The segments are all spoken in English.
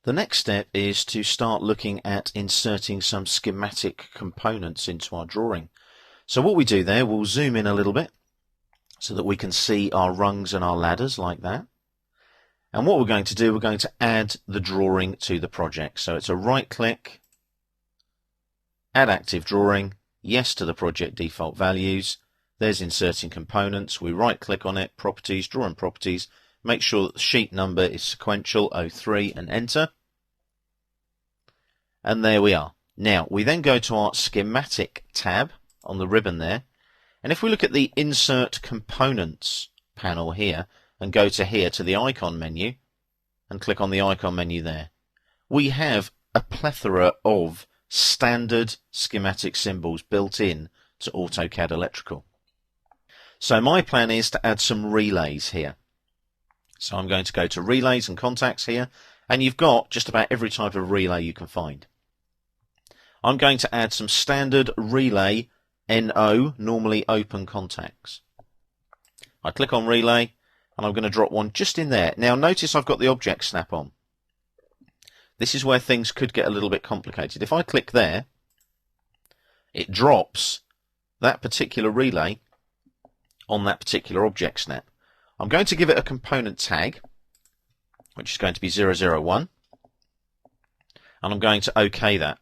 The next step is to start looking at inserting some schematic components into our drawing. So what we do there, we'll zoom in a little bit so that we can see our rungs and our ladders like that. And what we're going to do, we're going to add the drawing to the project. So it's a right click, add active drawing, yes to the project default values. There's inserting components. We right click on it, properties, drawing properties. Make sure that the sheet number is sequential, 03, and enter. And there we are. Now, we then go to our schematic tab on the ribbon there. And if we look at the Insert Components panel here, and go to here to the icon menu, and click on the icon menu there, we have a plethora of standard schematic symbols built in to AutoCAD Electrical. So my plan is to add some relays here. So I'm going to go to Relays and Contacts here, and you've got just about every type of relay you can find. I'm going to add some standard relay NO, normally open contacts. I click on Relay, and I'm going to drop one just in there. Now notice I've got the object snap on. This is where things could get a little bit complicated. If I click there, it drops that particular relay on that particular object snap. I'm going to give it a component tag, which is going to be 001, and I'm going to OK that.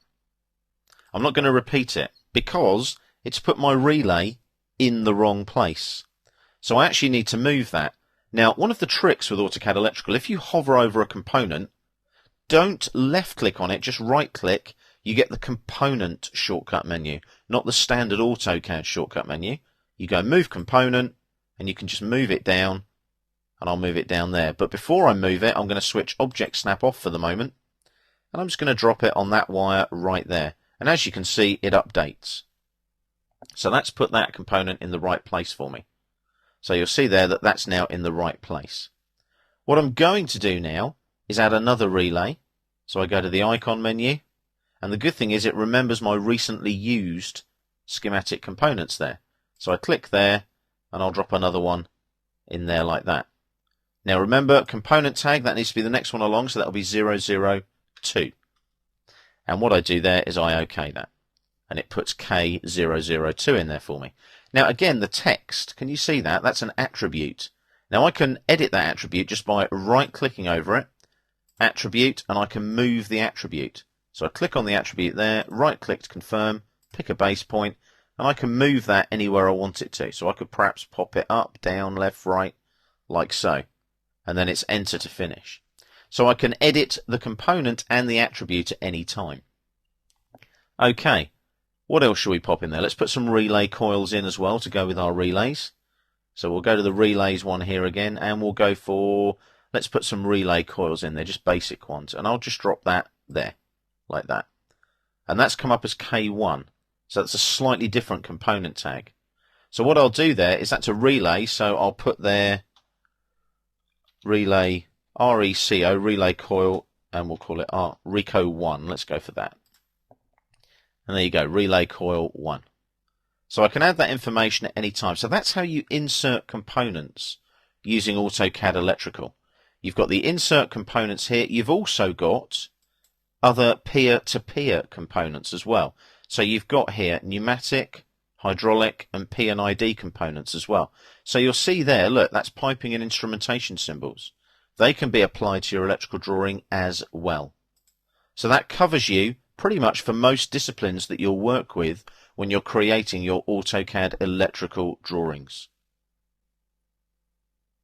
I'm not going to repeat it because it's put my relay in the wrong place. So I actually need to move that. Now, one of the tricks with AutoCAD Electrical, if you hover over a component, don't left click on it, just right click. You get the component shortcut menu, not the standard AutoCAD shortcut menu. You go move component, and you can just move it down, and I'll move it down there. But before I move it, I'm going to switch object snap off for the moment, and I'm just going to drop it on that wire right there. And as you can see, it updates. So that's put that component in the right place for me. So you'll see there that that's now in the right place. What I'm going to do now is add another relay. So I go to the icon menu, and the good thing is it remembers my recently used schematic components there. So I click there, and I'll drop another one in there like that. Now remember, component tag, that needs to be the next one along, so that'll be 002. And what I do there is I OK that. And it puts K002 in there for me. Now again, the text, can you see that? That's an attribute. Now I can edit that attribute just by right-clicking over it, attribute, and I can move the attribute. So I click on the attribute there, right-click to confirm, pick a base point, and I can move that anywhere I want it to. So I could perhaps pop it up, down, left, right, like so. And then it's enter to finish. So I can edit the component and the attribute at any time. Okay, what else should we pop in there? Let's put some relay coils in as well to go with our relays. So we'll go to the relays one here again, and we'll go for, let's put some relay coils in there, just basic ones. And I'll just drop that there, like that. And that's come up as K1. So that's a slightly different component tag. So what I'll do there is that's a relay, so I'll put there relay RECO, relay coil, and we'll call it RECO 1. Let's go for that. And there you go, relay coil 1. So I can add that information at any time. So that's how you insert components using AutoCAD Electrical. You've got the insert components here. You've also got other peer-to-peer components as well. So you've got here pneumatic, hydraulic, and P&ID components as well. So you'll see there, look, that's piping and instrumentation symbols. They can be applied to your electrical drawing as well. So that covers you pretty much for most disciplines that you'll work with when you're creating your AutoCAD electrical drawings.